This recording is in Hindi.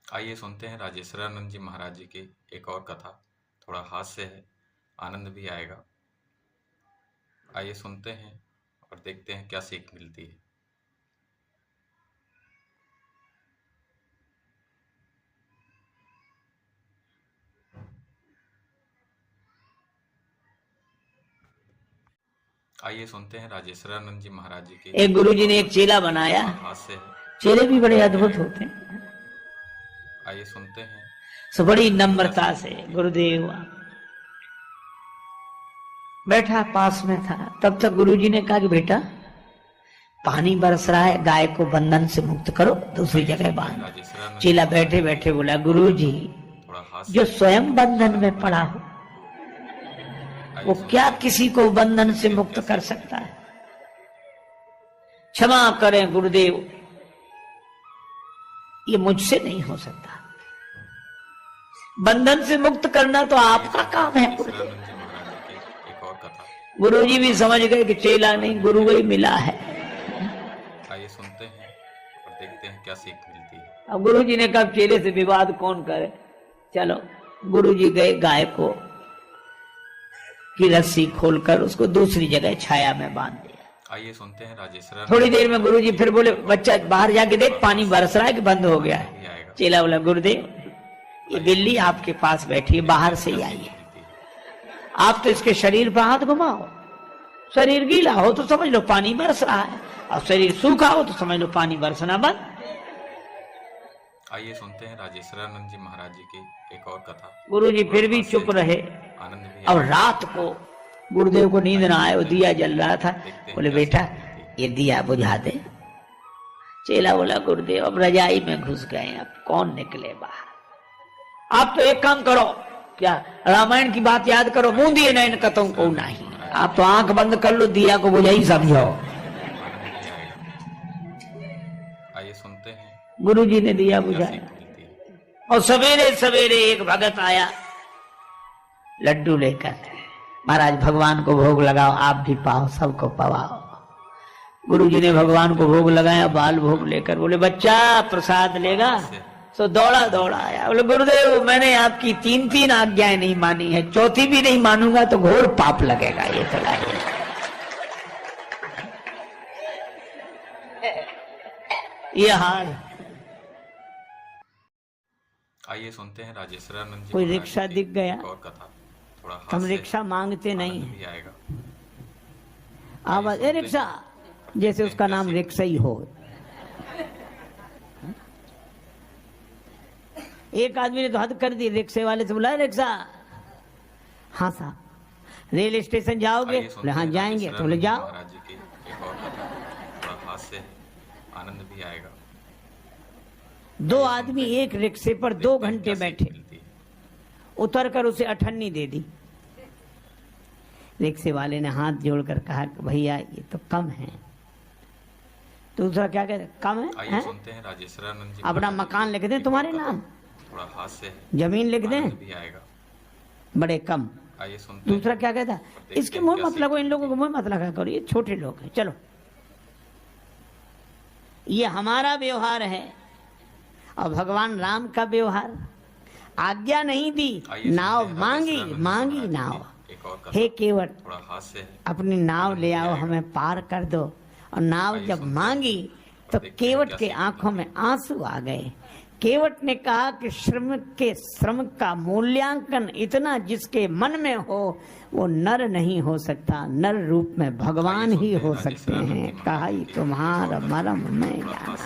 आइए सुनते हैं राजेश्वरानंद जी महाराज जी की एक और कथा। थोड़ा हास्य है, आनंद भी आएगा। आइए सुनते हैं और देखते हैं क्या सीख मिलती है। आइए सुनते हैं राजेश्वरानंद जी महाराज जी की। एक गुरुजी ने एक चेला बनाया। हास्य है, चेले भी बड़े अद्भुत होते हैं। आइए सुनते हैं। सो बड़ी नम्रता से गुरुदेव बैठा पास में था। तब तक गुरुजी ने कहा कि बेटा पानी बरस रहा है, गाय को बंधन से मुक्त करो, दूसरी जगह बांध। चेला बैठे बैठे बोला गुरुजी जो स्वयं बंधन में पड़ा हो वो क्या किसी को बंधन से मुक्त कर सकता है? क्षमा करें गुरुदेव, ये मुझसे नहीं हो सकता। बंधन से मुक्त करना तो आपका काम है गुरुदेव। गुरुजी भी समझ गए कि चेला नहीं गुरु वही मिला है। आइए सुनते हैं और देखते हैं क्या सीख मिलती है। अब गुरुजी ने कहा चेले से विवाद कौन करे, चलो। गुरुजी गए, गाय को की रस्सी खोलकर उसको दूसरी जगह छाया में बांध दिया। आइए सुनते हैं राजेश्वरानंद। थोड़ी देर में गुरुजी फिर बोले बच्चा बाहर जाके देख पानी बरस रहा है कि बंद हो गया है। चेला बोला गुरुदेव ये बिल्ली आपके पास बैठी है, बाहर से ही आई है। आप तो इसके शरीर पर हाथ घुमाओ, शरीर गीला हो तो समझ लो पानी बरस रहा है, और शरीर सूखा हो तो समझ लो पानी बरसना बंद। आइए सुनते हैं राजेश्वरानंद जी महाराज जी की एक और कथा। गुरुजी फिर भी चुप रहे। अब रात को गुरुदेव को नींद ना आए, वो दिया जल रहा था। बोले बेटा ये दिया बुझा दे। चेला बोला गुरुदेव अब रजाई में घुस गए, अब कौन निकले बाहर। आप तो एक काम करो, क्या रामायण की बात याद करो, मुंह दिए नैन कतों को नहीं। आप तो आंख बंद कर लो, दिया को बुझाई समझो। आइए सुनते हैं। गुरुजी ने दिया बुझाया और सवेरे सवेरे एक भगत आया लड्डू लेकर। महाराज भगवान को भोग लगाओ, आप भी पाओ, सबको पवाओ। गुरुजी ने भगवान को भोग लगाया, बाल भोग लेकर बोले बच्चा प्रसाद लेगा। तो दौड़ा दौड़ा आया, बोले गुरुदेव मैंने आपकी तीन तीन आज्ञाएं नहीं मानी है, चौथी भी नहीं मानूंगा तो घोर पाप लगेगा। ये तो ये हाल। आइए सुनते हैं राजेश्वरानंद जी। कोई रिक्शा दिख गया, और कथा थोड़ा हम रिक्शा मांगते नहीं भी आएगा। आवाज ए रिक्शा, जैसे उसका नाम रिक्शा ही हो। एक आदमी ने तो हद कर दी, रिक्शे वाले से बोला रिक्शा। हाँ साहब रेल स्टेशन जाओगे? बोले हाँ जाएंगे। तो बोले जाओ। महाराज जी की एक और कथा थोड़ा हास्य है, आनंद भी आएगा। दो आदमी एक रिक्शे पर 2 घंटे बैठे, उतर कर उसे अठन्नी दे दी। रिक्शे वाले ने हाथ जोड़कर कहा कि भैया ये तो कम है। दूसरा क्या कहते कम है, आइए सुनते हैं राजेश्वरानंद जी। अपना मकान लिख दें तुम्हारे नाम, थोड़ा हास्य है, जमीन लिख दें, भी आएगा। बड़े कम। आइए सुनते दूसरा क्या कहता इसके मुंह मत लगो, इन लोगों को मुंह मत लगा करो, ये छोटे लोग हैं। चलो ये हमारा व्यवहार है और भगवान राम का व्यवहार। आज्ञा नहीं दी, नाव मांगी, मांगी नाव। हे केवट अपनी नाव ले आओ, हमें पार कर दो। और नाव जब मांगी तो केवट के आंखों में आंसू आ गए। केवट ने कहा कि श्रम का मूल्यांकन इतना जिसके मन में हो वो नर नहीं हो सकता, नर रूप में भगवान ही हो सकते हैं। कहा तुम्हारा मरम मैं जाना।